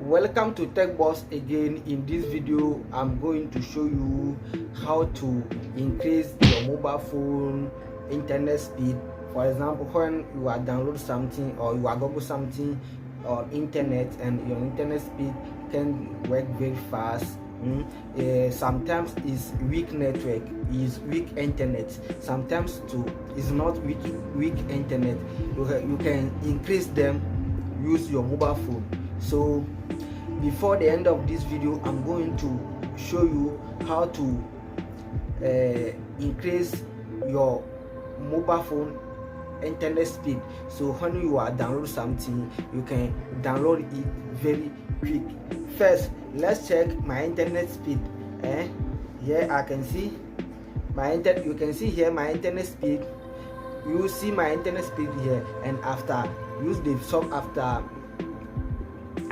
Welcome to TechBoss again. In this video I'm going to show you how to increase your mobile phone internet speed. For example, when you are download something or you are google something on internet and your internet speed can work very fast. Sometimes it's weak network, is weak internet, sometimes too is not weak internet. You can increase them, use your mobile phone. So before the end of this video I'm going to show you how to increase your mobile phone internet speed, so when you are download something you can download it very quick. First, let's check my internet speed. Here I can see my you can see here my internet speed. You see my internet speed here, and after use the sum, after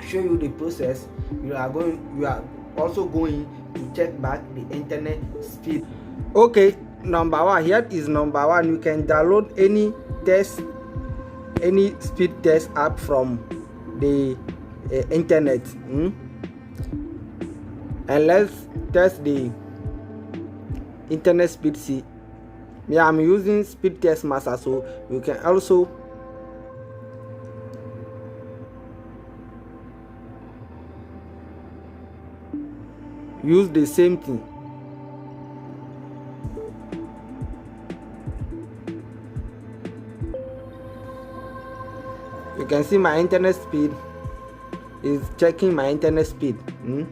show you the process, you are also going to check back the internet speed. Okay, number one, here is number one. You can download any speed test app from the internet, and let's test the internet speed. See, I'm using speed test master, so you can also use the same thing. You can see my internet speed is checking my internet speed. You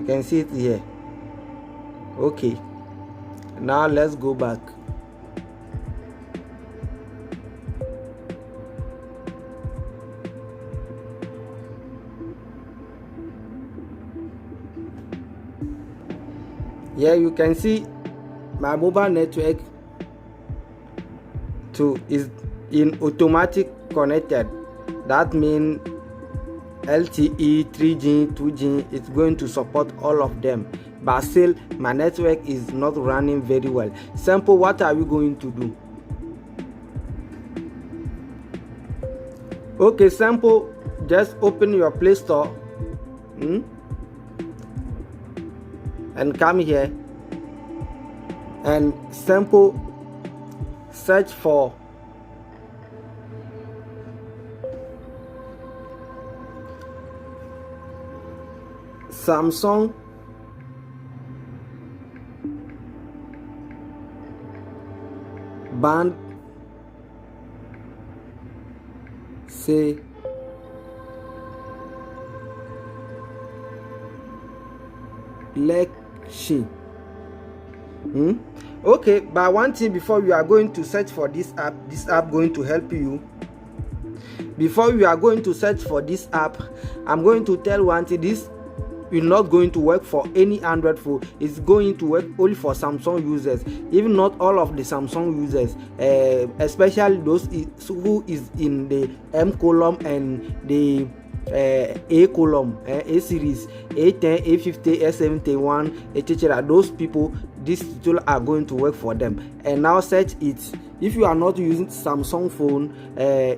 can see it here. Okay, now let's go back. Here you can see my mobile network is in automatic connected. That means LTE, 3G, 2G, it's going to support all of them, but still my network is not running very well. Simple, what are we going to do? Okay, simple, just open your Play Store and come here and simple search for Samsung band selection. Okay, but one thing, before you are going to search for this app going to help you. Before you are going to search for this app, I'm going to tell one thing: this is not going to work for any Android phone. It's going to work only for Samsung users, even not all of the Samsung users, especially those who is in the M column and the A column, A series, A10, A50, A71, etc. Those people, this tool are going to work for them. And now search it. If you are not using Samsung phone,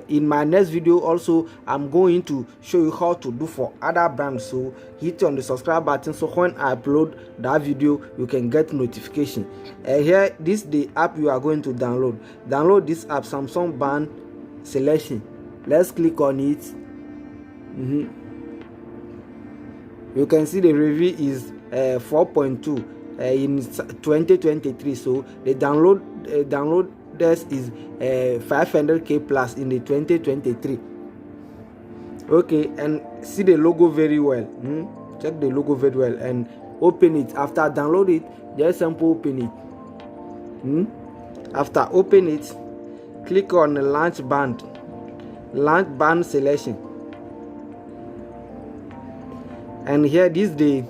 in my next video also I'm going to show you how to do for other brands. So hit on the subscribe button, so when I upload that video you can get notification. Here, this is the app you are going to download. Download this app, Samsung band selection. Let's click on it. You can see the review is 4.2 in 2023. So the download this is 500k plus in the 2023. Okay, and see the logo very well. Check the logo very well and open it. After download it, just simple open it. After open it, click on the launch band selection, and here this day.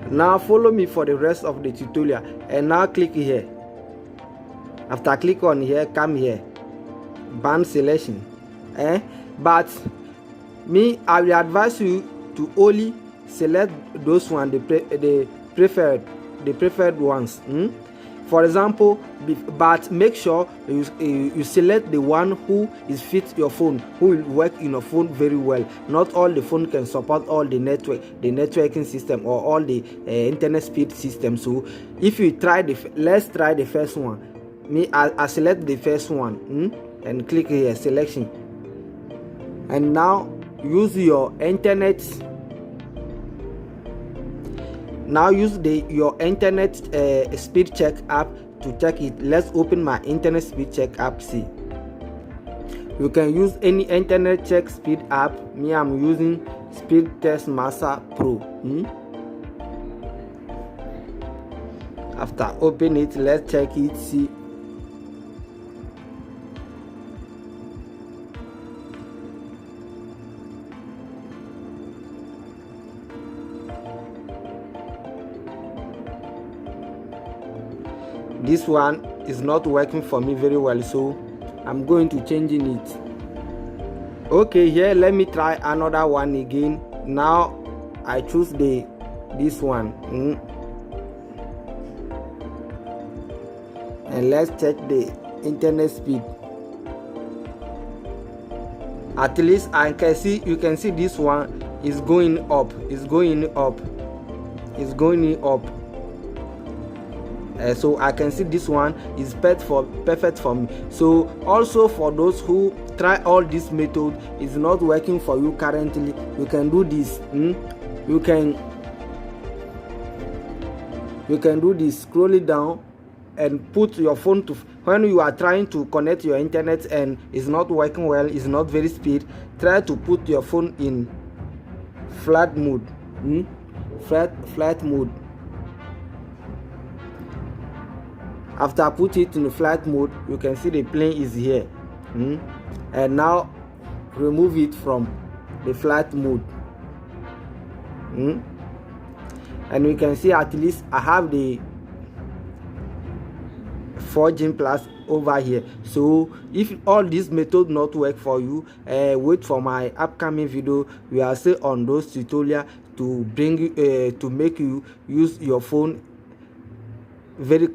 Now follow me for the rest of the tutorial, and now click here. After click on here, come here, band selection. But me, I will advise you to only select those one, the preferred ones. for example, but make sure you select the one who is fit your phone, who will work in your phone very well. Not all the phone can support all the networking system or all the internet speed system. So if you try let's try the first one. I select the first one and click here, selection, and now use your internet. Now use your internet speed check app to check it. Let's open my internet speed check app. See, you can use any internet check speed app. Me, I'm using Speed Test Master Pro. After open it, let's check it. See, this one is not working for me very well, so I'm going to changing it. Okay, here let me try another one again. Now I choose this one and let's check the internet speed. At least you can see this one is going up. So I can see this one is perfect for me. So also for those who try all this method is not working for you currently, you can do this. You can do this. Scroll it down and put your phone to, when you are trying to connect your internet and it's not working well, it's not very speed, try to put your phone in flight mode. Flight mode. After I put it in the flight mode, you can see the plane is here. And now remove it from the flight mode. And you can see at least I have the 4G plus over here. So if all these methods not work for you, wait for my upcoming video. We are still on those tutorials to bring you to make you use your phone very